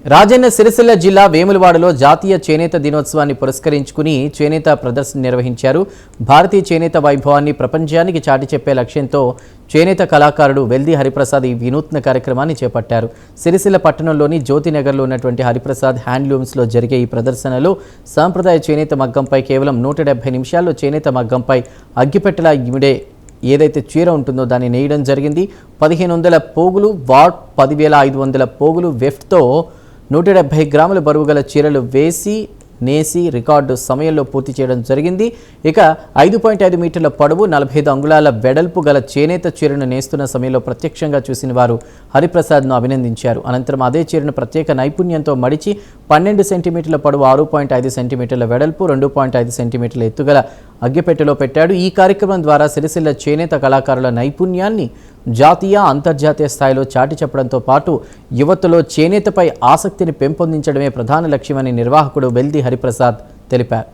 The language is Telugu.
రాజన్న సిరిసిల్ల జిల్లా వేములవాడలో జాతీయ చేనేత దినోత్సవాన్ని పురస్కరించుకుని చేనేత ప్రదర్శన నిర్వహించారు. భారతీయ చేనేత వైభవాన్ని ప్రపంచానికి చాటి చెప్పే లక్ష్యంతో చేనేత కళాకారుడు వెల్ది హరిప్రసాద్ ఈ వినూత్న కార్యక్రమాన్ని చేపట్టారు. సిరిసిల్ల పట్టణంలోని జ్యోతినగర్లో ఉన్నటువంటి హరిప్రసాద్ హ్యాండ్లూమ్స్లో జరిగే ఈ ప్రదర్శనలో సాంప్రదాయ చేనేత మగ్గంపై కేవలం 170 నిమిషాల్లో చేనేత మగ్గంపై అగ్గిపెట్టెలా ఇమిడే ఏదైతే చీర ఉంటుందో దాన్ని నేయడం జరిగింది. 1500 పోగులు వాట్ 10,500 పోగులు వెఫ్ట్తో 170 గ్రాముల బరువు గల చీరలు వేసి నేసి రికార్డు సమయంలో పూర్తి చేయడం జరిగింది. ఇక 5.5 మీటర్ల పొడవు 45 అంగుళాల వెడల్పు గల చేనేత చీరను నేస్తున్న సమయంలో ప్రత్యక్షంగా చూసిన వారు హరిప్రసాద్ను అభినందించారు. అనంతరం అదే చీరను ప్రత్యేక నైపుణ్యంతో మడిచి 12 సెంటీమీటర్ల పొడవు 6.5 సెంటీమీటర్ల వెడల్పు 2.5 సెంటీమీటర్ల ఎత్తుగల అగ్గిపెట్టెలో పెట్టాడు. ఈ కార్యక్రమం ద్వారా సిరిసిల్ల చేనేత కళాకారుల నైపుణ్యాన్ని జాతీయ అంతర్జాతీయ స్థాయిలో చాటి చెప్పడంతో పాటు యువతలో చేనేతపై ఆసక్తిని పెంపొందించడమే ప్రధాన లక్ష్యమని నిర్వాహకుడు వెల్ది హరిప్రసాద్ తెలిపారు.